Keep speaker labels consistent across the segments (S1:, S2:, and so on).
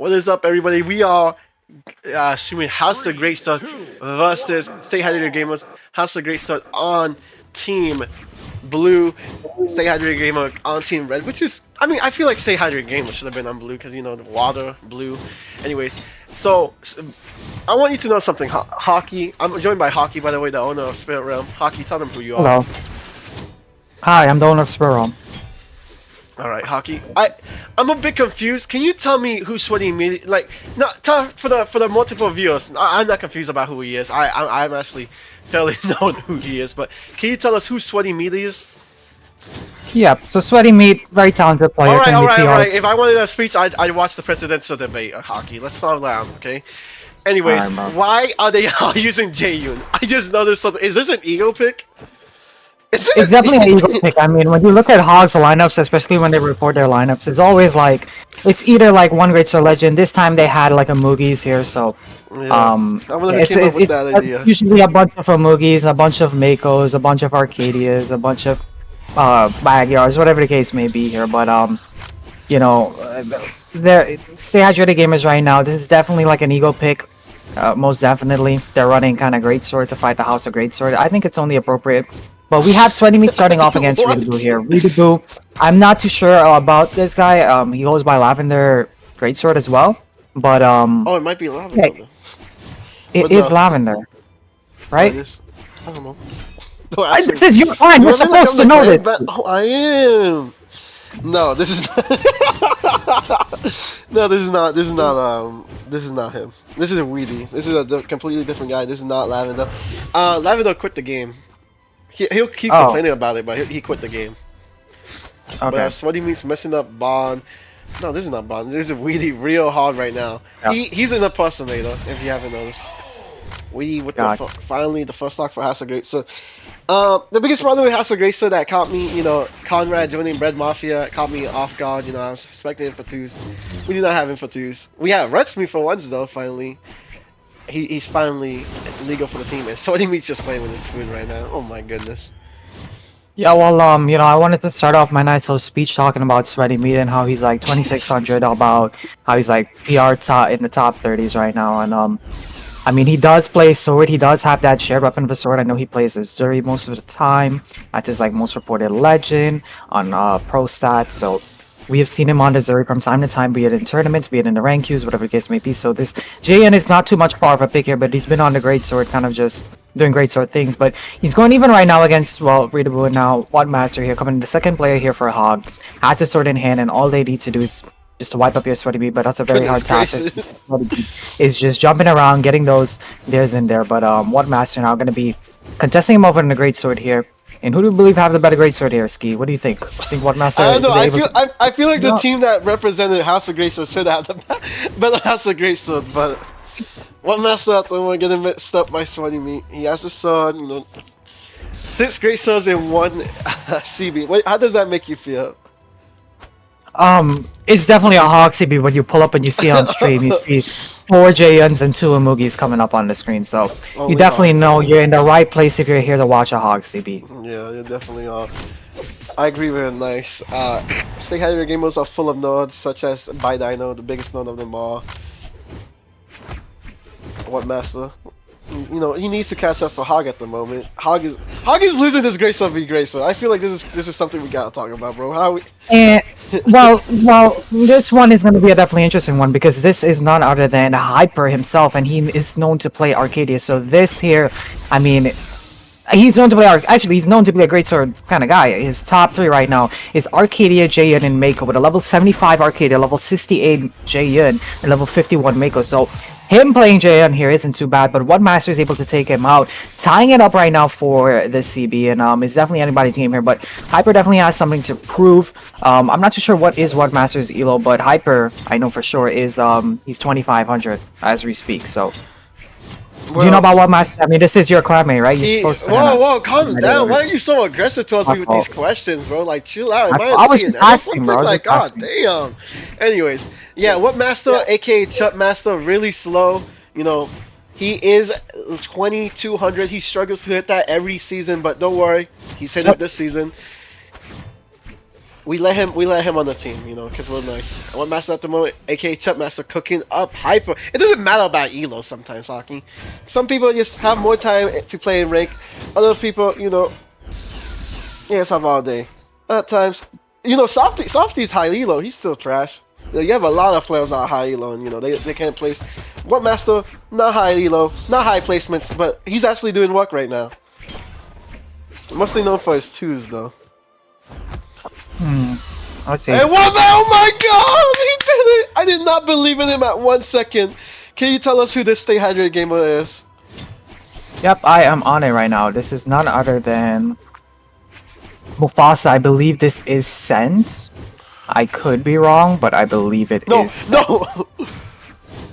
S1: What is up, everybody? We are streaming House of Greatsword versus Stay Hydrated Gamers. House of Greatsword on Team Blue, Stay Hydrated Gamer on Team Red, which is, I mean, I feel like Stay Hydrated Gamer should have been on Blue because, you know, the water, blue. Anyways, so I want you to know something. Hockey, I'm joined by Hockey, by the way, the owner of Spirit Realm. Hockey, tell them who you are.
S2: Hello. Hi, I'm the owner of Spirit Realm.
S1: Alright, Hockey. I'm a bit confused. Can you tell me who's Sweaty immediately? Like, no, for the multiple viewers. I'm not confused about who he is. I'm actually fairly known who he is. But can you tell us who Sweaty Meat is?
S2: Yeah, so Sweaty Meat, very talented player.
S1: Alright. If I wanted a speech, I'd watch the presidential debate of Hockey. Let's slow down, okay? Anyways, why are they all using Jae-yoon? I just noticed something. Is this an ego pick?
S2: It's definitely an ego pick. I mean, when you look at Hog's lineups, especially when they report their lineups, it's always like, it's either like one Greatsword Legend. This time they had like a Moogies here, so
S1: yeah. I wonder who came up with that idea.
S2: Usually a bunch of Moogies, a bunch of Makos, a bunch of Arcadias, a bunch of Backyards, whatever the case may be here. But you know, they're Stay Hydrated Gamers right now. This is definitely like an ego pick. Most definitely, they're running kind of Greatsword to fight the House of Greatsword. I think it's only appropriate. But we have Sweaty Meat starting off against Readaboo here. Readaboo, I'm not too sure about this guy. He goes by Lavender Greatsword as well. But
S1: oh, it might be Lavender.
S2: Okay. It is Lavender, right?
S1: I don't know.
S2: This is your line. You're supposed to know this.
S1: Oh, I am. No, this is not. No, this is not. This is not. This is not him. This is a Weedy. This is a completely different guy. This is not Lavender. Lavender quit the game. He'll keep complaining about it, but he quit the game.
S2: Okay.
S1: But Sweaty Meat's messing up Bond. No, this is not Bond. This is Weedy real hard right now. Yeah. He's an impersonator, if you haven't noticed. Weedy with finally the first stock for House of Great. So, the biggest problem with House of Great that caught me, you know, Conrad joining Bread Mafia caught me off guard. You know, I was expecting him for twos. We do not have him for twos. We have Red Smith for ones though. Finally. He's finally legal for the team, and Sweaty Meat's just playing with his food right now. Oh my goodness.
S2: Yeah, well, you know, I wanted to start off my nice little speech talking about Sweaty Meat and how he's like 2600, about how he's like PR in the top 30s right now, and I mean, he does play sword. He does have that shared weapon of a sword. I know he plays as Zuri most of the time. That's his like most reported legend on pro stats. So we have seen him on the Zuri from time to time, be it in tournaments, be it in the rank queues, whatever the case may be. So this JN is not too much far of a pick here, but he's been on the Greatsword, kind of just doing Greatsword things. But he's going even right now against, well, Readaboo and now Master here, coming in the second player here for Hog. Has his sword in hand, and all they need to do is just to wipe up your Sweaty Meat, but that's a very hard task. Is just jumping around, getting those theirs in there. But Master now going to be contesting him over in the Greatsword here. And who do you believe have the better Greatsword here, Ski? What do you think? I think Master
S1: I don't know. I feel like the team that represented House of Greatsword should have the better House of Greatsword, but Master at the moment getting mixed up by Sweaty Meat. He has a sword, you know, 6 Greatswords in 1 CB. Wait, how does that make you feel?
S2: It's definitely a Hog CB when you pull up and you see on stream, you see 4 Jayuns and 2 Amugis coming up on the screen, so you definitely know you're in the right place if you're here to watch a Hog CB.
S1: Yeah, you definitely are. I agree with it, nice. Stay Hydrated Gamers are full of nodes, such as Bidino, the biggest node of them all. Master? You know, he needs to catch up for Hog at the moment. Hog is losing his Greatsword v Greatsword. I feel like this is something we gotta talk about, bro. How we...
S2: And well, this one is going to be a definitely interesting one because this is none other than Hyper himself, and he is known to play Arcadia. So this here, I mean, he's known to play actually he's known to be a Greatsword kind of guy. His top 3 right now is Arcadia, Jaehyun, and Mako, with a level 75 Arcadia, level 68 Jaehyun, and level 51 Mako. So him playing Jaehyun here isn't too bad, but Master is able to take him out, tying it up right now for the CB, and it's definitely anybody's game here, but Hyper definitely has something to prove. I'm not too sure what is Master's elo, but Hyper, I know for sure, is he's 2500 as we speak, so... Well, do you know about Master? I mean, this is your clanmate, right? You're supposed to...
S1: Whoa, calm down. Why are you so aggressive towards me with these questions, bro? Like, chill out.
S2: I was just asking, bro.
S1: Like, god damn. Anyways, yeah, Master, aka Chut Master, really slow. You know, he is 2200. He struggles to hit that every season, but don't worry, he's hit it this season. we let him on the team, you know, because we're nice. What master at the moment, aka Chub Master, cooking up hyper. It doesn't matter about elo sometimes, Hockey. Some people just have more time to play in rank. Other people, you know, just have all day. At times, you know, Softy's high elo. He's still trash. You have a lot of players that are high elo, and you know they can't place. What master? Not high elo, not high placements, but he's actually doing work right now. Mostly known for his twos, though.
S2: Let's see.
S1: Hey, what? Oh my God! He did it! I did not believe in him at 1 second. Can you tell us who this Stay Hydrated gamer is?
S2: Yep, I am on it right now. This is none other than Mufasa. I believe this is Sent. I could be wrong, but I believe it is Sent.
S1: No.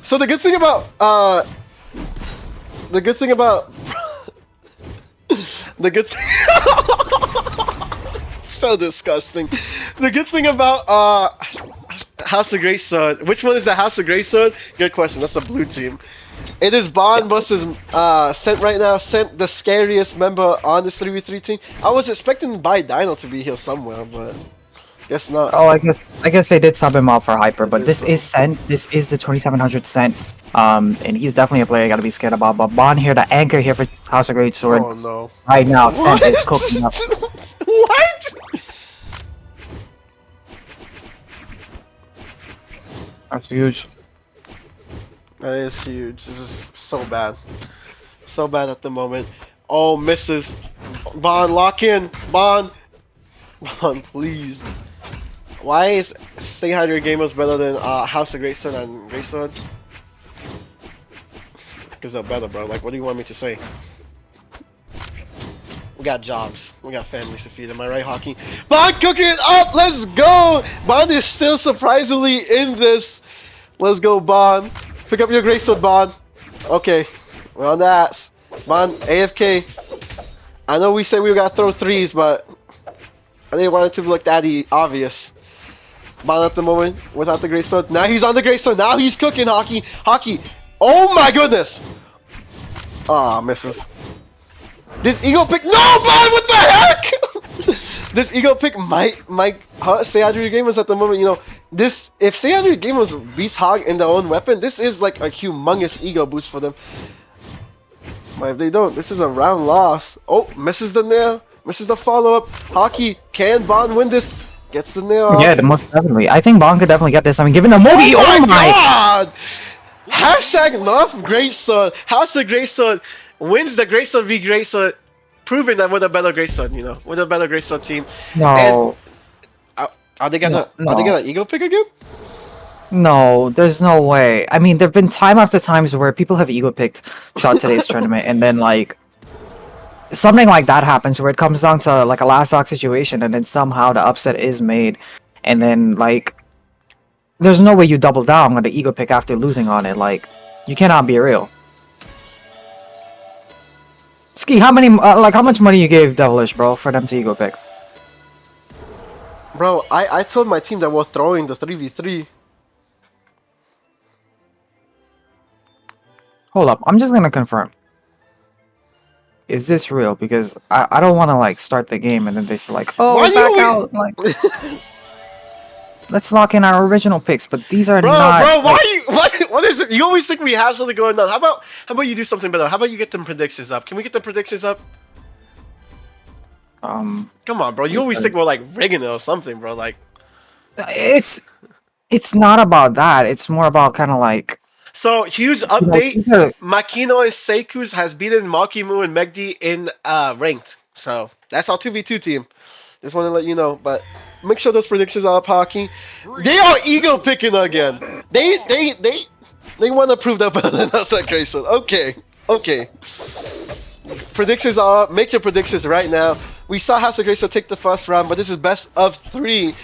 S1: So the good thing about the good thing so disgusting. The good thing about House of Greatsword. Which one is the House of Greatsword? Good question. That's a blue team. It is Bond versus Sent right now. Sent, the scariest member on this 3v3 team. I was expecting by Dino to be here somewhere, but guess not.
S2: Oh, I guess they did sub him out for hyper, but this is Sent. This is the 2700 Sent. And he's definitely a player you gotta be scared about. But Bond here, the anchor here for House of Greatsword.
S1: Oh no.
S2: Right now, Sent is cooking up.
S1: What?
S2: That's huge.
S1: That is huge. This is so bad. So bad at the moment. Oh, misses. Bond, lock in. Bond. Bond, please. Why is Stay Hydrated Gamers better than House of Greatsword and Greatsword? Because they're better, bro. Like, what do you want me to say? We got jobs. We got families to feed. Am I right, Hockey? Bond cooking it up! Let's go! Bond is still surprisingly in this. Let's go, Bond. Pick up your Greatsword, Bond. Okay. We're on the ass. Bond, AFK. I know we said we gotta throw threes, but I didn't want it to look that obvious. Bond at the moment without the Greatsword. Now he's on the Greatsword. Now he's cooking, Hockey. Hockey. Oh my goodness! Ah, misses. This ego pick. No, Bond, what the heck? This ego pick might hurt Stay Hydrated Gamers at the moment. You know, this, if Stay Hydrated Gamers beats Hog in their own weapon, this is like a humongous ego boost for them. But if they don't, this is a round loss. Oh, misses the nail. Misses the follow up. Hockey, can Bond win this? Gets the nail.
S2: Yeah, most definitely. I think Bond could definitely get this. I mean, given the movie. Oh my
S1: God! Hashtag love Greatsword. House of Greatsword wins the Greatsword v Greatsword, proving that we're the better Greatsword. You know, we're the better Greatsword team.
S2: No.
S1: And, are they gonna ego pick again?
S2: No, there's no way. I mean, there've been time after times where people have ego picked Shot Today's tournament, and then like something like that happens where it comes down to like a last stock situation, and then somehow the upset is made, and then like there's no way you double down on the ego pick after losing on it. Like, you cannot be real. Ski, how many how much money you gave Devilish, bro, for them to ego pick?
S1: Bro, I told my team that we're throwing the 3v3.
S2: Hold up, I'm just gonna confirm. Is this real? Because I don't want to like start the game and then they say like, oh, back out. Like, let's lock in our original picks, but these are not.
S1: Bro, what is it? You always think we have something going on. How about you do something better? How about you get them predictions up? Can we get the predictions up? Come on, bro. You always think we're like rigging it or something, bro. Like,
S2: it's not about that. It's more about kind of like.
S1: So, huge update. Makino and Seiku's has beaten Makimu and Megdi in ranked. So, that's our 2v2 team. Just want to let you know. But make sure those predictions are up, Hockey. They are ego picking again. They want to prove that better than us at Grayson. Okay. Predictions are up. Make your predictions right now. We saw House of Grayson take the first round, but this is best of 3.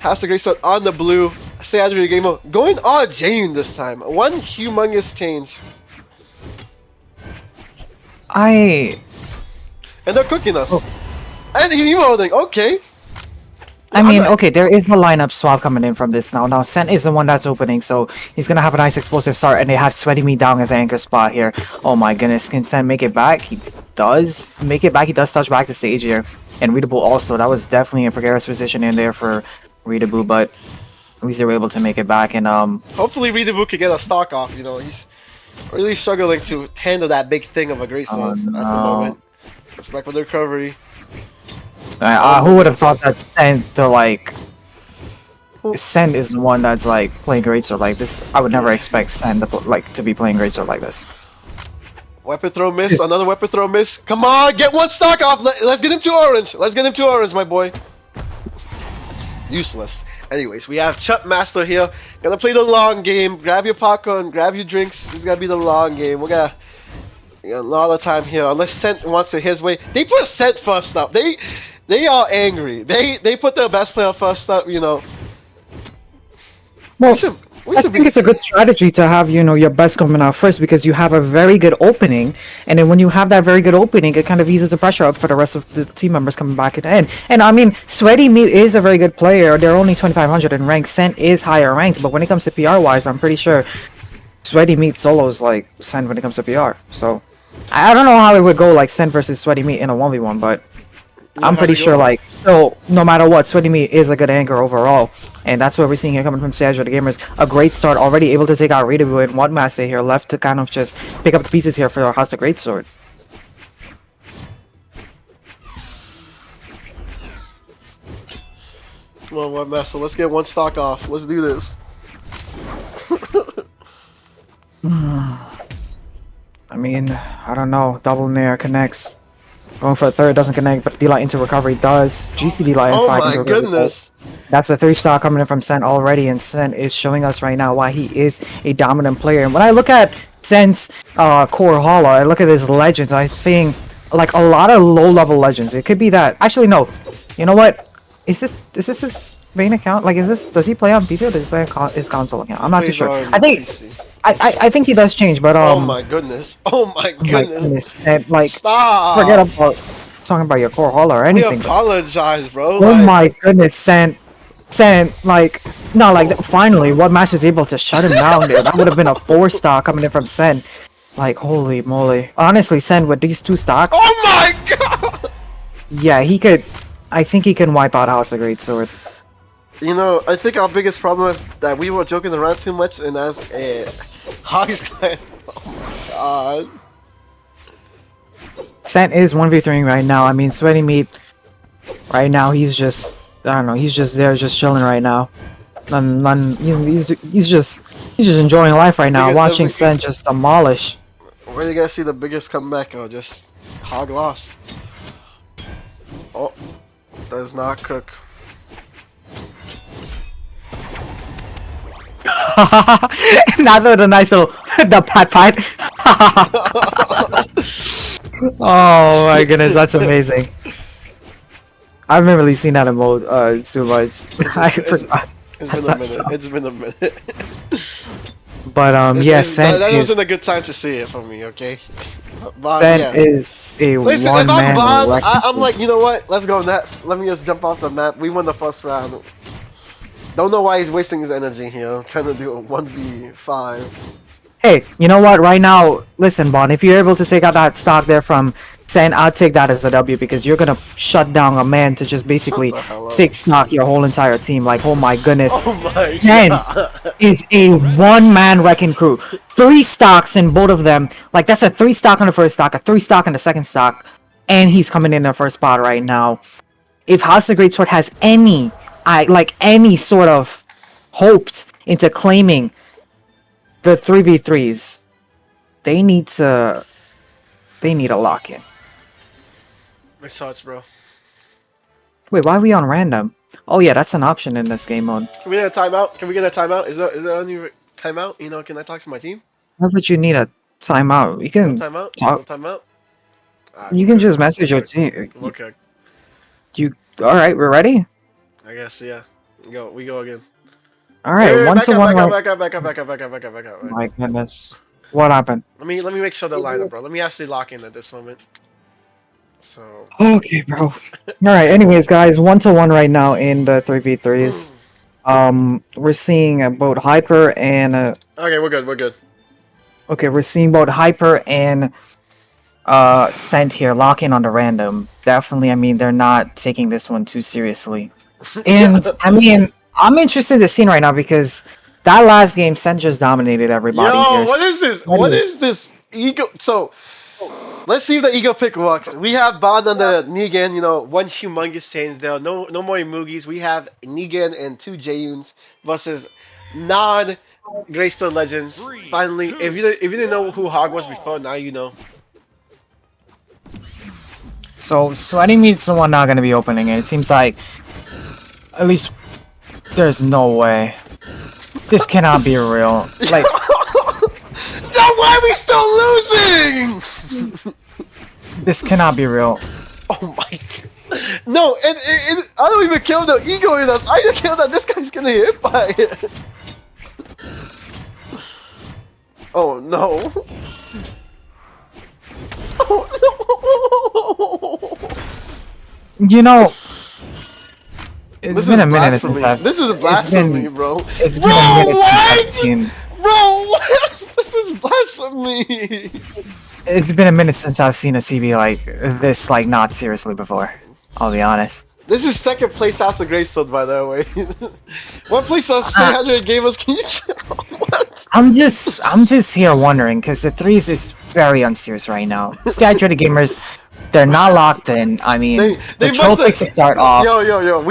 S1: House of Greatsword on the blue. Stay Hydrated Gamer going on Jane this time. One humongous change. And they're cooking us. And he's emoting. Okay.
S2: I mean, okay, there is a lineup swap coming in from this now. Now, Sen is the one that's opening, so he's gonna have a nice explosive start, and they have Sweaty Meat down as anchor spot here. Oh my goodness, can Sen make it back? He does make it back. He does touch back to stage here. And Readable also, that was definitely a precarious position in there for Readable, but at least they were able to make it back. And
S1: hopefully Readable could get a stock off. You know, he's really struggling to handle that big thing of a Greatsword at the moment. Let's back with the recovery.
S2: Who would have thought that Sen to like Sen is the one that's like playing Greatsword like this? I would never expect Sen to be playing Greatsword like this.
S1: Weapon throw miss, another weapon throw miss. Come on, get one stock off. Let's get him to orange. Let's get him to orange, my boy. Useless. Anyways, we have Chuck Master here. Gonna play the long game. Grab your popcorn, grab your drinks. This is gonna be the long game. We got a lot of time here. Unless Sent wants it his way. They put Sent first up. They are angry. They put their best player first up. You know.
S2: Well, I think it's a good strategy to have, you know, your best coming out first because you have a very good opening, and then when you have that very good opening, it kind of eases the pressure up for the rest of the team members coming back at the end. And I mean, Sweaty Meat is a very good player. They're only 2500 in rank. Sen is higher ranked, but when it comes to PR wise, I'm pretty sure Sweaty Meat solos like Sen when it comes to PR. So I don't know how it would go like Sen versus Sweaty Meat in a 1v1, but I'm pretty sure, like, still, no matter what, Sweaty Meat is a good anchor overall. And that's what we're seeing here coming from Sergio the Gamers. A great start, already able to take out Readable in one master here, left to kind of just pick up the pieces here for House of Greatsword.
S1: Come on, One Master, let's get one stock off. Let's do this.
S2: I mean, I don't know. Double Nair connects. Going for a third, doesn't connect, but D-Light into recovery does. GCD Light
S1: oh
S2: 5
S1: my
S2: into recovery.
S1: goodness!
S2: That's a 3-star coming in from Sen already, and Sen is showing us right now why he is a dominant player. And when I look at Sen's core holo, I look at his legends, I'm seeing like a lot of low-level legends. It could be that. Actually, no. You know what? Is this his main account? Like, does he play on PC or does he play on his console account? I'm not too sure. I think he does change, but
S1: oh my goodness! Oh my goodness!
S2: And, like,
S1: stop!
S2: Forget about talking about your core holo or anything.
S1: We apologize, bro.
S2: Oh my goodness, Sen, like, no, like, finally, what match is able to shut him down there? That would have been a 4-star coming in from Sen. Like, holy moly! Honestly, Sen with these 2 stocks.
S1: Oh my god!
S2: Yeah, he could. I think he can wipe out House of Greatsword.
S1: You know, I think our biggest problem is that we were joking around too much, and as a Hog's Clan, oh my god.
S2: Sen is 1v3 right now. I mean, Sweaty Meat, right now, he's just, I don't know, he's just there, just chilling right now. He's just enjoying life right now, watching Sen just demolish.
S1: Where you guys see the biggest comeback, or just Hog lost? Oh, does not cook.
S2: Not the nice little the pat. Oh my goodness, that's amazing. I haven't really seen that emote too much. I forgot.
S1: It's been a minute.
S2: But yes,
S1: yeah, that wasn't a good time to see it for me. Okay.
S2: Sen is a one-man.
S1: I'm like, you know what? Let's go next. Let me just jump off the map. We won the first round. Don't know why he's wasting his energy here, trying to do a 1v5.
S2: Hey, you know what? Right now, listen, Bond, if you're able to take out that stock there from Sen, I'll take that as a W because you're gonna shut down a man to just basically 6-knock your whole entire team. Like, oh my goodness.
S1: Oh my
S2: Sen
S1: god.
S2: is a one-man wrecking crew. 3 stocks in both of them. Like, that's a 3-stock on the first stock, a 3-stock on the second stock, and he's coming in the first spot right now. If House of Greatsword has any sort of hopes into claiming the 3v3s, they need a lock-in.
S1: My thoughts, bro.
S2: Wait, why are we on random? Oh yeah, that's an option in this game mode.
S1: Can we get a timeout? Can we get a timeout? Is there any timeout? You know, can I talk to my team?
S2: Why would you need a timeout? You can
S1: timeout.
S2: talk.
S1: Timeout.
S2: You can just message your team.
S1: Okay.
S2: All right? We're ready.
S1: I guess yeah. We go again.
S2: All right,
S1: Wait,
S2: 1-to-1.
S1: Back up.
S2: My goodness, what happened?
S1: Let me make sure the lineup, bro. Let me actually lock in at this moment. So.
S2: Okay, bro. All right. Anyways, guys, 1-1 right now in the 3v3s. We're seeing both Hyper and
S1: Okay, we're good. We're good.
S2: okay, we're seeing both Hyper and Scent here lock in on the random. Definitely, I mean, they're not taking this one too seriously.
S1: Yeah.
S2: And I mean, I'm interested in the scene right now because that last game, Scent just dominated everybody
S1: Yo,
S2: here.
S1: what is this?
S2: What
S1: What
S2: is-
S1: is this ego? So, let's see if the ego pick works. We have Bond on the Negan, one humongous change there. No more Imugis. We have Negan and 2 Jayuns versus non Greystone Legends. Finally, if you didn't know who Hog was before, now you know.
S2: So Sweaty Meat's the one not gonna be opening it. It seems like at least there's no way. This cannot be real. Like
S1: Yo, why are we still losing?
S2: this cannot be real.
S1: Oh my god. No, and I don't even kill the ego in us. I just kill that this guy's gonna get hit by it. Oh no. Oh no.
S2: You know, it's
S1: This
S2: been
S1: is
S2: a minute since
S1: blasphemy.
S2: I've.
S1: This is
S2: it's
S1: blasphemy,
S2: been-
S1: bro.
S2: It's been
S1: Bro,
S2: a minute since I've
S1: what?
S2: seen.
S1: Bro, what? This is blasphemy.
S2: It's been a minute since I've seen a CB like this, like not seriously before. I'll be honest.
S1: This is second place after Greatsword, by the way. One place after 300 gamers. Can you? What?
S2: I'm just here wondering because the threes is very unserious right now. Statue gamers, they're not locked in. I mean, the troll
S1: must have-
S2: picks to start off.
S1: Yo.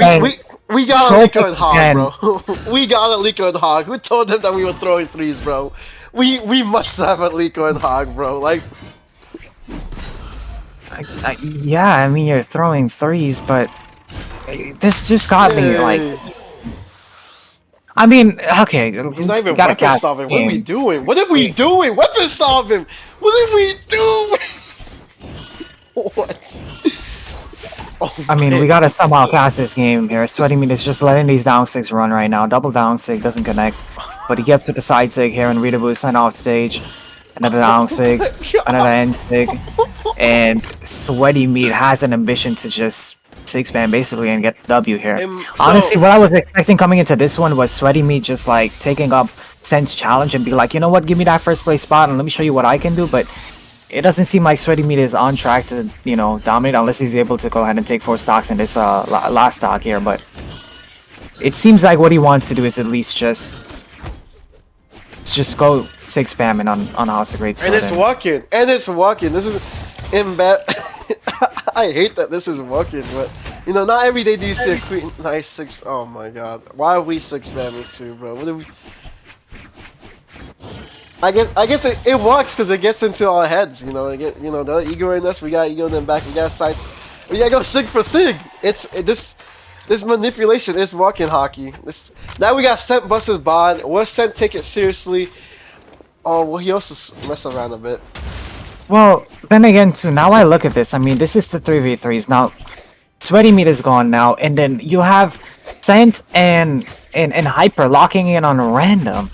S2: and
S1: We got a
S2: troll
S1: leaker and hog,
S2: and-
S1: bro. We got a leaker and hog. Who told them that we were throwing threes, bro? We must have a leaker and hog, bro. Like,
S2: yeah, I mean you're throwing threes, but this just got me like.
S1: yay.
S2: I mean, okay,
S1: He's not even
S2: gotta
S1: weapon
S2: cast
S1: solving. What are we
S2: game.
S1: doing? What are we doing? Weapon solving. What are we doing? What? Oh,
S2: I mean, we
S1: man.
S2: gotta somehow pass this game here. Sweaty Meat is just letting these down six run right now. Double down sig doesn't connect, but he gets with the side sig here, and Rita Boo sent off stage. Another down sig, another end sig, and Sweaty Meat has an ambition to just six man basically and get the W here. Honestly, what I was expecting coming into this one was Sweaty Meat just like taking up Sen's challenge and be like, you know what, give me that first place spot and let me show you what I can do. But it doesn't seem like Sweaty Meat is on track to, dominate unless he's able to go ahead and take 4 stocks in this last stock here. But it seems like what he wants to do is at least just go 6 spamming on House of Greatsword.
S1: And it's working. And it's working. This is I hate that this is working, but not every day do you see a queen nice 6. Oh my god. Why are we 6 spamming too, bro? What are we? I guess it works because it gets into our heads, the ego in us, we got ego in them back, we got sights. We gotta go sig for sig. This manipulation is working, hockey. Now we got Scent versus Bond. Will Scent take it seriously? Oh, well, he also messed around a bit.
S2: Well, then again, too, now I look at this, I mean, this is the 3v3s. Now, Sweaty Meat is gone now, and then you have Scent and Hyper locking in on random.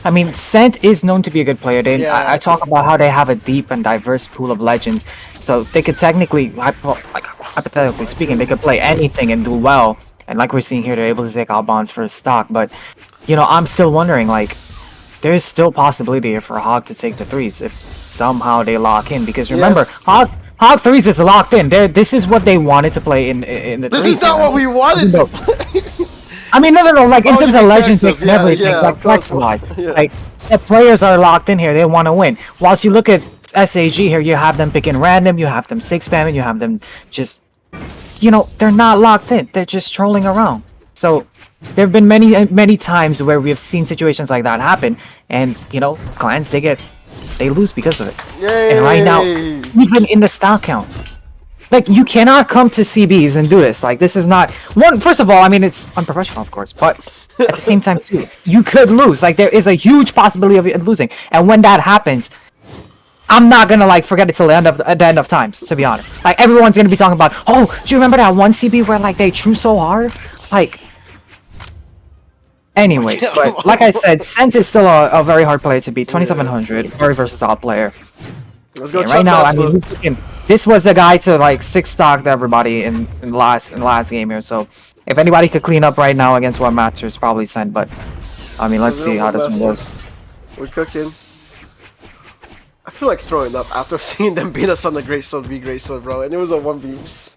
S2: I mean, Scent is known to be a good player. I talk about how they have a deep and diverse pool of legends, so they could technically, hypothetically speaking, they could play anything and do well. And like we're seeing here, they're able to take out bonds for a stock. But, I'm still wondering, like, there's still possibility here for Hog to take the threes if somehow they lock in. Because remember, Hog threes is locked in. This is what they wanted to play in the threes.
S1: This is not what we wanted to play.
S2: I mean, no, like, in terms of legend picks and everything, like,
S1: course.
S2: like, the players are locked in here, they want to win. Whilst you look at SAG here, you have them picking random, you have them 6 spamming, you have them just, they're not locked in, they're just trolling around. So, there have been many times where we have seen situations like that happen, and, clans, they lose because of it.
S1: Yay.
S2: And right now, even in the stock count, like, you cannot come to CBs and do this. Like, this is not... First of all, I mean, it's unprofessional, of course, but at the same time, too, you could lose. Like, there is a huge possibility of losing. And when that happens, I'm not gonna, like, forget it till the end of times, to be honest. Like, everyone's gonna be talking about, oh, do you remember that one CB where, like, they threw so hard? Like... Anyways, but like I said, Scent is still a very hard player to beat. 2700, very versatile player.
S1: Let's go
S2: right now, I mean, he's looking... this was the guy to like 6-stock everybody in last game here. So if anybody could clean up right now against what Master is probably sent, but I mean, let's see how this one goes.
S1: We're cooking. I feel like throwing up after seeing them beat us on the Greatsword v Greatsword, bro, and it was a 1v.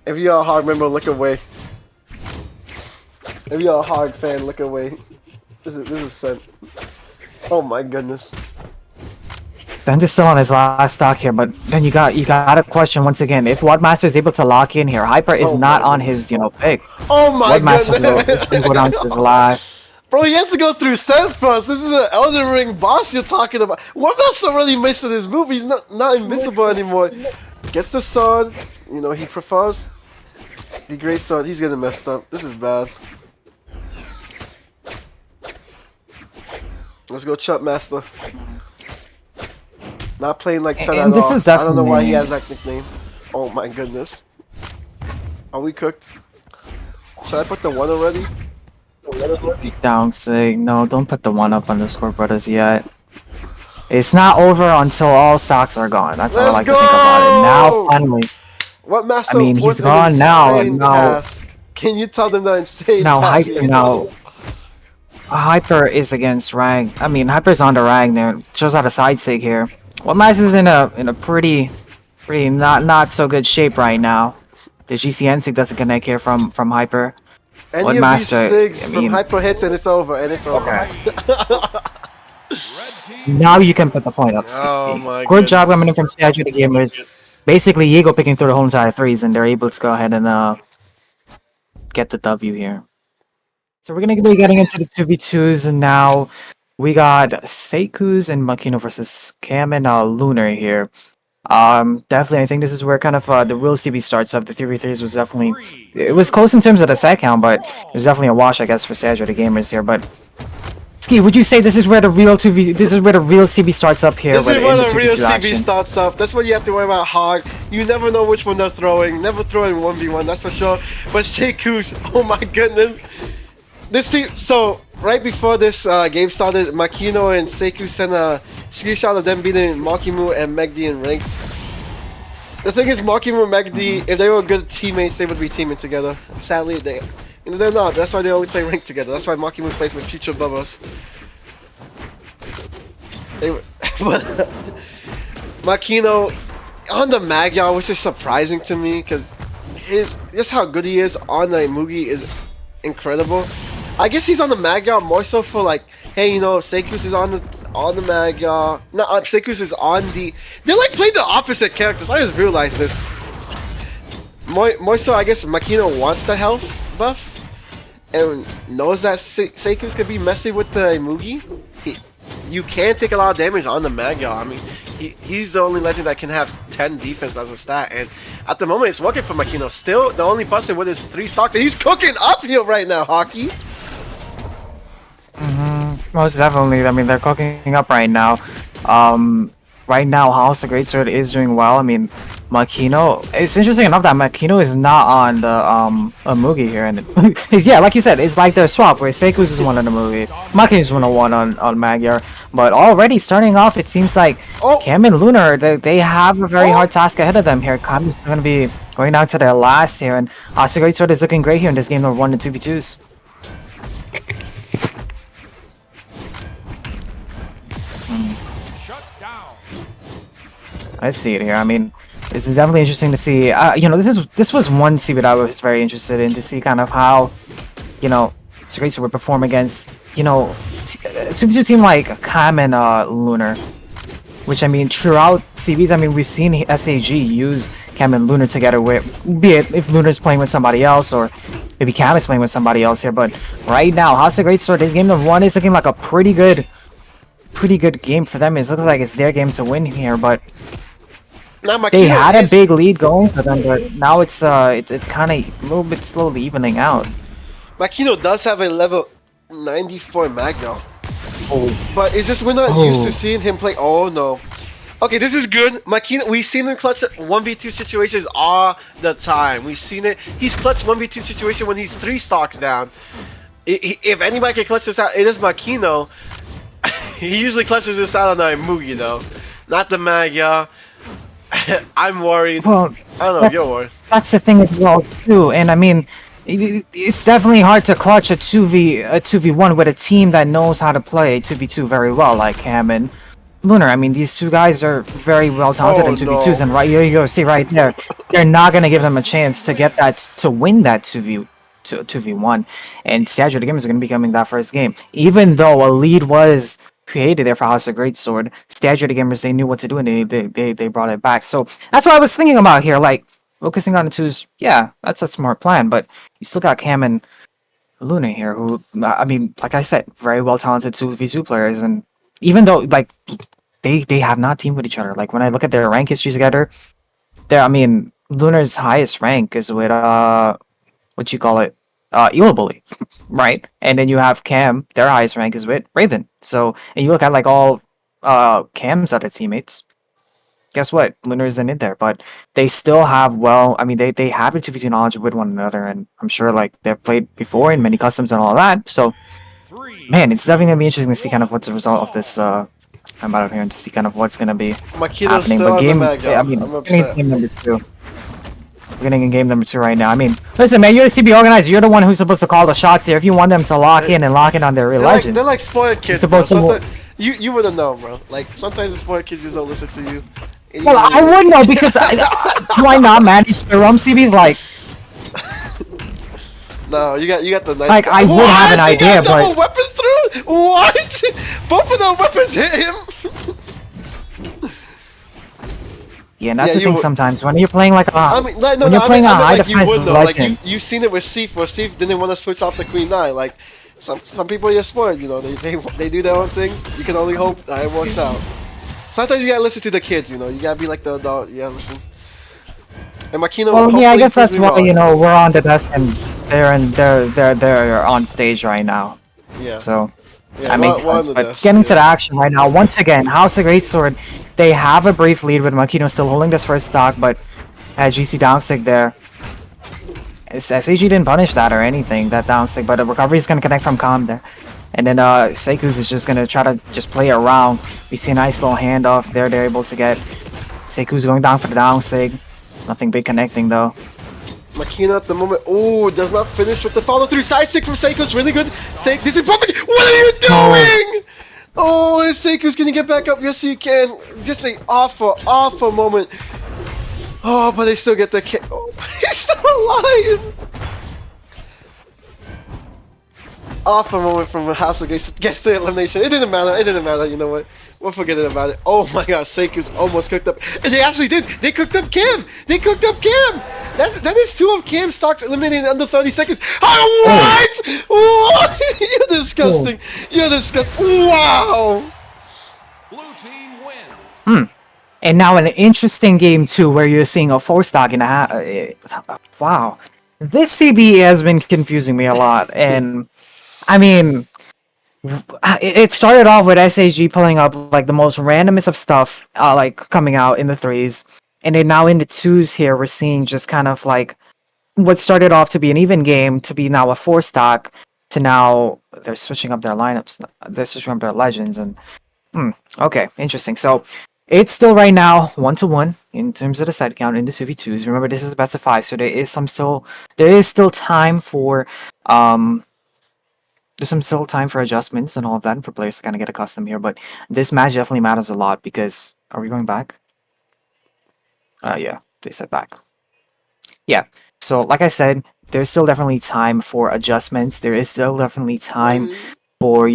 S1: If you're a hard member, look away. If you're a hard fan, look away. This is sent. Oh my goodness.
S2: Sent is still on his last stock here, but then you got a question once again. If Whatmaster is able to lock in here, Hyper is not on his pick.
S1: Oh my
S2: Whatmaster
S1: goodness.
S2: is going to go down to his last.
S1: Bro, he has to go through Seth first. This is an Elden Ring boss you're talking about. Whatmaster already missed this move. He's not invincible anymore. Gets the sword. You know, he prefers the Greatsword. He's getting messed up. This is bad. Let's go Chut Master. Not playing like Chut at all.
S2: This is
S1: I don't know why he has that nickname. Oh my goodness. Are we cooked? Should I put the 1 already?
S2: Down sig. No, don't put the 1up brothers yet. It's not over until all stocks are gone. That's how I like to think about it. Now, finally.
S1: What Master?
S2: I mean, he's gone now. Now,
S1: can you tell them the insane?
S2: Now, Hyper is against Rang. I mean, Hyper's on the Rang there. Shows out a side sig here. Whatmaster's in a pretty not so good shape right now. The GCN sig doesn't connect here from Hyper.
S1: Any of these sigs from Hyper hits and it's over,
S2: Now you can put the point up.
S1: Oh my
S2: Good job coming in from Statue the Gamers. Basically, Yigo picking through the whole entire threes, and they're able to go ahead and get the W here. So we're gonna be getting into the 2v2s, and now we got Seiku's and Makino versus Cam and Lunar here. Definitely, I think this is where kind of the real CB starts up. The 3v3s was definitely, it was close in terms of the set count, but it was definitely a wash, I guess, for Statue the Gamers here. But Ski, would you say this is where the real CB starts up here?
S1: This is where the real CB starts up. That's what you have to worry about hard. You never know which one they're throwing. Never throwing 1v1, that's for sure. But Seiku's, oh my goodness. This team, so right before this game started, Makino and Seiku sent a screenshot of them beating Makimu and Megdi in ranked. The thing is, Makimu and Megdi, if they were good teammates, they would be teaming together. Sadly, they're not. That's why they only play ranked together. That's why Makimu plays with future bubbas. But Makino on the Magyar, which is surprising to me, because just how good he is on the Mugi is incredible. I guess he's on the Magyar more so for like, hey, you know, Seiku's is on the Magyar. No, Seiku's is on the. They're like playing the opposite characters. I just realized this. More so, I guess Makino wants the health buff and knows that Seiku's could be messy with the Mugi. You can take a lot of damage on the Magyar. I mean, he's the only legend that can have 10 defense as a stat, and at the moment it's working for Makino. Still the only person with his 3 stocks, and he's cooking uphill right now, Hockey.
S2: Most definitely. I mean, they're cooking up right now. Right now, House of Greatsword is doing well. I mean, Makino. It's interesting enough that Makino is not on the Mugi here, and yeah, like you said, it's like their swap where Seiku's is one on the Mugi, Makino's 101 on Magyar. But already starting off, it seems like Cam and Lunar they have a very hard task ahead of them here. Cam is going to be going down to their last here, and House of Greatsword is looking great here in this game of 1 and 2v2s. I see it here. I mean, this is definitely interesting to see. You know, this was one CB that I was very interested in to see kind of how, you know, Greatsword would perform against, you know, 2v2 team like Cam and Lunar. Which I mean, throughout CBs, I mean, we've seen SAG use Cam and Lunar together with, be it if Lunar's playing with somebody else or maybe Cam is playing with somebody else here. But right now, House of Greatsword, this game of 1 is looking like a pretty good game for them. It looks like it's their game to win here, but they had a big lead going for them, but now it's kind of a little bit slowly evening out.
S1: Makino does have a level 94 Magna. But it's just we're not used to seeing him play. Oh no. Okay, this is good. Makino, we've seen him clutch 1v2 situations all the time. We've seen it. He's clutched 1v2 situation when he's 3 stocks down. If anybody can clutch this out, it is Makino. He usually clutches this out on Mugi though. Not the mag, yeah. I'm worried.
S2: Well,
S1: I don't know,
S2: that's
S1: you're worried.
S2: that's the thing as well too. And I mean, it's definitely hard to clutch a 2v1 with a team that knows how to play 2v2 very well, like Cam and Lunar. I mean, these two guys are very well talented
S1: Oh
S2: in 2v2s,
S1: no.
S2: and right here you go, see right there, they're not gonna give them a chance to get that to win that 2v1, and Statue of the Game is gonna be coming that first game. Even though a lead was created there for House of Greatsword, Statue of the Gamers, they knew what to do and they brought it back. So that's what I was thinking about here, like focusing on the twos. Yeah, that's a smart plan, but you still got Cam and Luna here, who I mean, like I said, very well talented 2v2 players, and even though like they have not teamed with each other. Like when I look at their rank histories together, I mean, Lunar's highest rank is with what you call it, Evil Bully, right? And then you have Cam, their highest rank is with Raven. So and you look at like all Cam's other teammates. Guess what? Lunar isn't in there, but they still have I mean they have a 2v2 knowledge with one another, and I'm sure like they've played before in many customs and all that. So man, it's definitely gonna be interesting to see kind of what's the result of this I'm out of here and to see kind of what's gonna be
S1: Makito's
S2: happening.
S1: still
S2: But
S1: on the
S2: game
S1: mag,
S2: I mean
S1: I'm
S2: we're getting
S1: upset.
S2: game number 2. We're getting in game number 2 right now. I mean, listen man, you're the CB organizer, you're the one who's supposed to call the shots here. If you want them to lock in and lock in on their real legends.
S1: They're like spoiled kids,
S2: You're
S1: bro.
S2: supposed to
S1: Sometimes, you wouldn't know, bro. Like, sometimes the spoiled kids just don't listen to you. And
S2: Well, I
S1: you-
S2: would know because do I not manage the rum CBs? Like,
S1: No, you got the nice.
S2: Like, I would have an
S1: He
S2: idea,
S1: got double
S2: but-
S1: weapon through. What? Both of the weapons hit him.
S2: yeah, and that's
S1: Yeah,
S2: the
S1: you
S2: thing
S1: would-
S2: sometimes when you're playing like a
S1: I mean, like, no,
S2: when
S1: no,
S2: you're playing
S1: I
S2: a
S1: mean,
S2: high
S1: like, you
S2: defense
S1: would though. Like,
S2: legend.
S1: you've seen it with Steve. Where Steve didn't want to switch off the Queen Nine. Like, some people are spoiled. You know, they do their own thing. You can only hope that it works out. Sometimes you gotta listen to the kids. You know, you gotta be like the adult. You gotta listen. And Makino.
S2: Well, yeah, I
S1: hopefully
S2: guess
S1: proves
S2: that's
S1: me
S2: why
S1: wrong.
S2: you know we're on the desk and they're on stage right now.
S1: Yeah.
S2: So
S1: Yeah,
S2: that makes
S1: we're on
S2: sense.
S1: the
S2: But
S1: desk,
S2: getting to
S1: yeah.
S2: the action right now, once again, House of Greatsword, they have a brief lead with Makino still holding this first stock, but had GC downstick there. SAG didn't punish that or anything, that downstick, but the recovery is gonna connect from Calm there. And then Seiku's is just gonna try to just play it around. We see a nice little handoff there they're able to get. Seiku's going down for the downstick. Nothing big connecting though.
S1: Makina at the moment. Oh, does not finish with the follow through. Side stick from Seiko's really good. Seiko, this is perfect. What are you doing? Oh, and Seiko's gonna get back up. Yes, he can. Just an awful moment. Oh, but they still get the kick. Oh, he's still alive. Awful moment from House of Gates. Gets the elimination. It didn't matter. It didn't matter. You know what? We're forgetting about it. Oh my god, Seiku's almost cooked up. And they actually did. They cooked up Cam. They cooked up Cam. That is 2 of Cam's stocks eliminated in under 30 seconds. What? What? You're disgusting. You're disgusting. Wow.
S3: Blue team wins.
S2: And now an interesting game too, where you're seeing a 4-stock in a wow. This CB has been confusing me a lot, and I mean, it started off with SAG pulling up like the most randomest of stuff, like coming out in the 3s, and then now in the 2s here, we're seeing just kind of like what started off to be an even game to be now a 4-stock to now they're switching up their lineups, they're switching up their legends, and okay, interesting. So it's still right now 1-1 in terms of the set count in the 2v2s. Remember, this is a best of 5, so there is still time for adjustments and all of that, and for players to kind of get accustomed here. But this match definitely matters a lot because are we going back? Yeah, they said back. Yeah. So like I said, there's still definitely time for adjustments. There is still definitely time for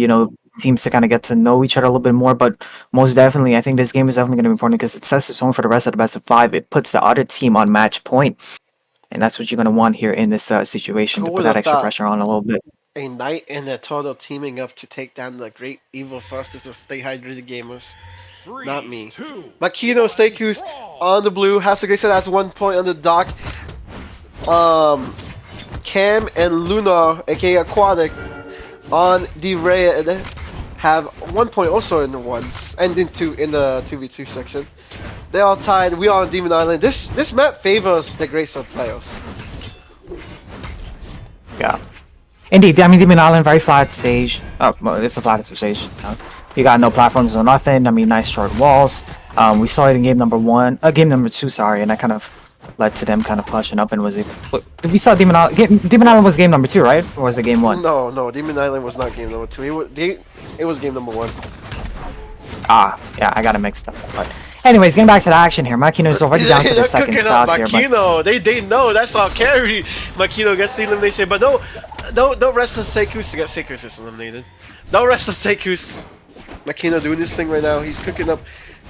S2: teams to kind of get to know each other a little bit more, but most definitely, I think this game is definitely going to be important because it sets the tone for the rest of the best of 5. It puts the other team on match point, and that's what you're going to want here in this situation
S1: Who
S2: to put
S1: would've
S2: that extra
S1: thought?
S2: pressure on a little bit.
S1: A knight and a turtle teaming up to take down the great evil fastest of Stay Hydrated gamers.
S3: 3,
S1: Not me.
S3: 2,
S1: Makino Seiku's on the blue. House of Grace has 1 point on the dock. Cam and Luna, aka Aquatic, on the red have 1 point also in the ones and in the 2v2 section. They are tied. We are on Demon Island. This map favors the Greatsword players.
S2: Yeah. Indeed, I mean, Demon Island, very flat stage. Oh, well, it's a flat stage. You got no platforms or nothing. I mean, nice short walls. We saw it in game number 1, game number 2, sorry, and that kind of led to them kind of pushing up and was it. We saw Demon Island. Demon Island was game number 2, right? Or was it game 1?
S1: No, Demon Island was not game number 2. It was game number 1.
S2: Ah, yeah, I got it mixed up. But anyways, getting back to the action here. Makino's already down to the second stock here.
S1: Makino, they know that's all carry. Makino gets the elimination, but don't rest on Seikus to get Seikus is eliminated. Don't rest on Seikus. Makino doing this thing right now. He's cooking up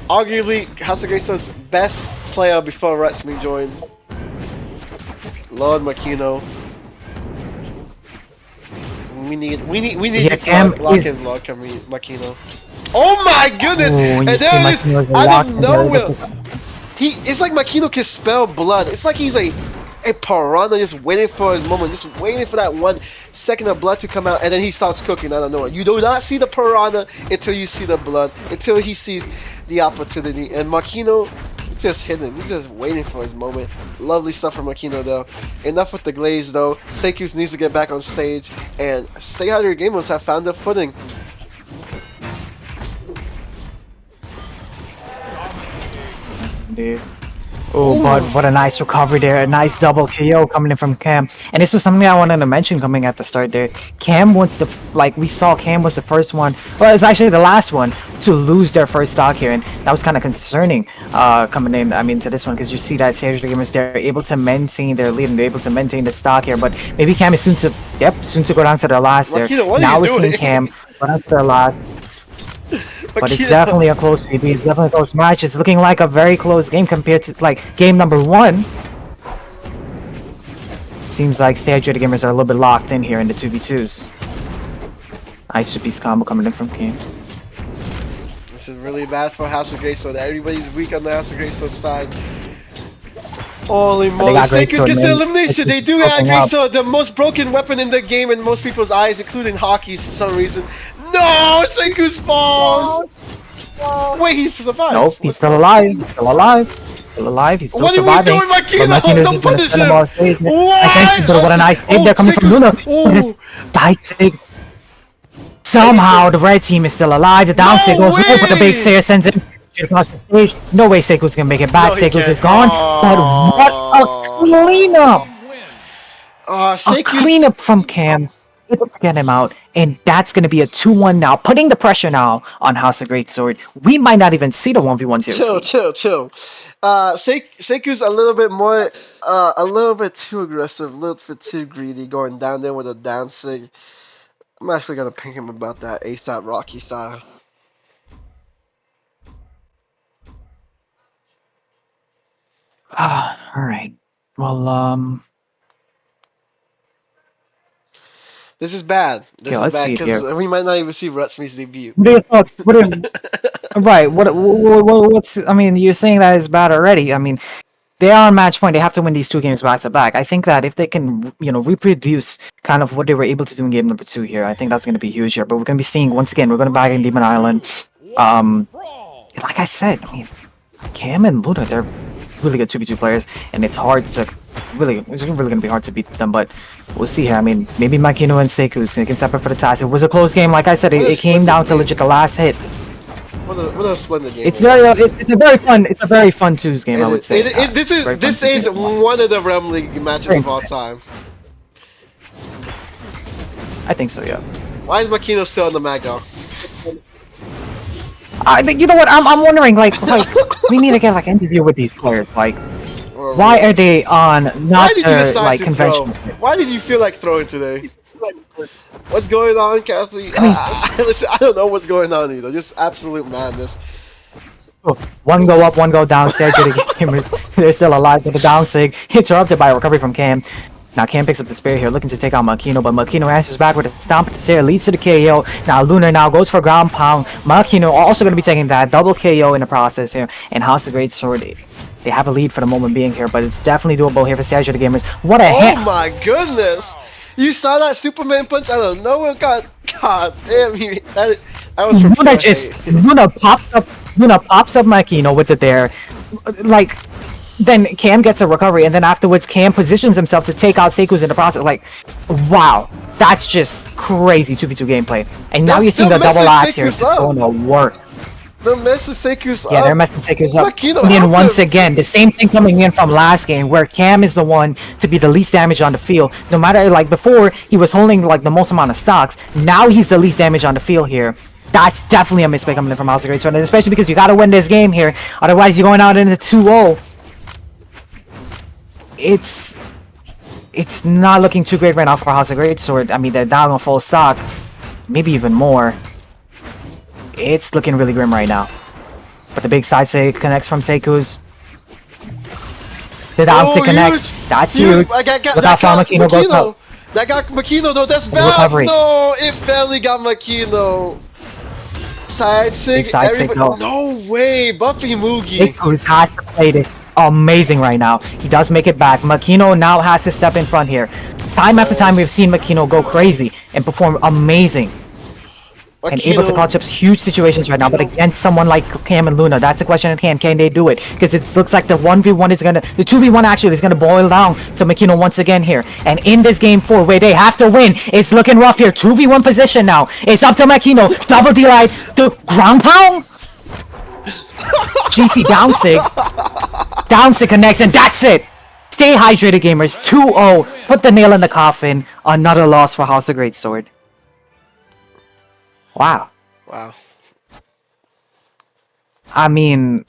S1: arguably House of Greatsword's best player before Ratsumi joined. Lord Makino. We need
S2: Yeah,
S1: to lock in Makino. Oh my goodness!
S2: Ooh,
S1: And there it is! Out of nowhere! It's like Makino can spell blood. It's like he's a piranha just waiting for his moment, just waiting for that 1 second of blood to come out, and then he starts cooking out of nowhere. You do not see the piranha until you see the blood, until he sees the opportunity. And Makino just hidden. He's just waiting for his moment. Lovely stuff from Makino though. Enough with the glaze though. Seikus needs to get back on stage and stay out of your game modes have found their footing.
S2: Dude. Oh, but what a nice recovery there. A nice double KO coming in from Cam. And this was something I wanted to mention coming at the start there. Cam was we saw Cam was the first one, well, it's actually the last one to lose their first stock here. And that was kind of concerning coming in, to this one, because you see that Sage Gamers, they're able to maintain their lead and they're able to maintain the stock here. But maybe Cam is soon to go down to their last there. Now we're seeing Cam go down to their last. But it's definitely a close CB. It's definitely a close match. It's looking like a very close game compared to game number 1. Seems like Stage Gamers are a little bit locked in here in the 2v2s. Nice 2-piece combo coming in from King.
S1: This is really bad for House of Greatsword. Everybody's weak on the House of Greatsword side. Holy moly, Seikus gets the elimination. They do have Greatsword, the most broken weapon in the game in most people's eyes, including Hockey's for some reason. No! Seikus falls! Wait, he survived.
S2: Nope, he's still alive. He's still alive. Still alive. He's still surviving.
S1: What are we doing, Makino? Don't punish him!
S2: What a nice save there coming from Luna. Died Sig. Somehow the red team is still alive. The down Sig goes low, but the big Sayer sends it across the stage. No way Seikus can make it back. Seikus is gone. But what a cleanup! A cleanup from Cam. Able to get him out, and that's going to be a 2-1 now, putting the pressure now on House of Greatsword. We might not even see the 1v1s here.
S1: Chill. Seiku's a little bit more, a little bit too aggressive, a little bit too greedy, going down there with a down sig. I'm actually going to ping him about that ASAP Rocky style.
S2: Alright. Well,
S1: this is bad. This is bad because we might not even see Ratsumi's debut.
S2: Right. What's? You're saying that is bad already. They are on match point. They have to win these 2 games back to back. I think that if they can, reproduce kind of what they were able to do in game number 2 here, I think that's going to be huge here. But we're going to be seeing once again. We're going to back in Demon Island. Like I said, Cam and Luna, they're really good 2v2 players, and it's hard to. It's really going to be hard to beat them, but we'll see here. Maybe Makino and Seikus can step up for the task. It was a close game, like I said. It came down to legit the last hit.
S1: What a splendid game!
S2: It's a very fun 2s game, I would say.
S1: This is one of the Realm League matches of all time.
S2: I think so, yeah.
S1: Why is Makino still on the mat though?
S2: You know what? I'm wondering. We need to get an interview with these players. Why are they on not their conventional?
S1: Why did you feel like throwing today? What's going on, Kathy? Listen, I don't know what's going on either. Just absolute madness.
S2: One go up, one go down. They're still alive, but the down sig interrupted by a recovery from Cam. Now Cam picks up the spear here, looking to take out Makino, but Makino answers back with a stomp at the stair, leads to the KO. Now Lunar now goes for ground pound. Makino also going to be taking that double KO in the process here. And House of Greatsword, they have a lead for the moment being here, but it's definitely doable here for Sage Gamers. What a hit!
S1: Oh my goodness! You saw that Superman punch out of nowhere? God damn, that was from
S2: Luna pops up Makino with it there. Then Cam gets a recovery, and then afterwards Cam positions himself to take out Seikus in the process. Wow, that's just crazy 2v2 gameplay. And now you're seeing the double axe here. It's going to work.
S1: The mess is Seku's
S2: Yeah, they're
S1: up.
S2: messing Seiku's up.
S1: Makino
S2: And then
S1: help
S2: once
S1: him.
S2: again, the same thing coming in from last game, where Cam is the one to be the least damage on the field. No matter, like, before, he was holding, like, the most amount of stocks. Now he's the least damage on the field here. That's definitely a mistake coming in from House of Greatsword, and especially because you gotta win this game here. Otherwise, you're going out into 2-0. It's not looking too great right now for House of Greatsword. I mean, they're down on full stock. Maybe even more. It's looking really grim right now. But the big side say connects from Seiku's. The down stick connects.
S1: Huge.
S2: That's huge. Without Farm, Makino goes up.
S1: That got Makino though. That's bad.
S2: Recovery.
S1: No, it barely got Makino. Side sig.
S2: Big side sig, no.
S1: No way. Buffy Mugi.
S2: Seiku's has to play this amazing right now. He does make it back. Makino now has to step in front here. Time after time, we've seen Makino go crazy and perform amazing. And able to clutch up huge situations right now, but against someone like Cam and Luna, that's the question at hand. Can they do it? Because it looks like the 1v1 is gonna, the 2v1 actually is gonna boil down to Makino once again here. And in this game 4, where they have to win, it's looking rough here. 2v1 position now. It's up to Makino. Double D-Light. The ground pound? GC down sig. Down sig connects, and that's it. Stay hydrated, gamers. 2-0. Put the nail in the coffin. Another loss for House of Greatsword. Wow.
S1: Wow.
S2: I mean,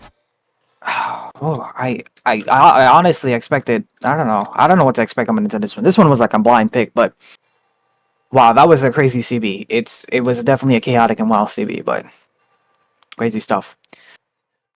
S2: oh, I honestly expected. I don't know what to expect coming into this one. This one was like a blind pick, but wow, that was a crazy CB. It was definitely a chaotic and wild CB, but crazy stuff.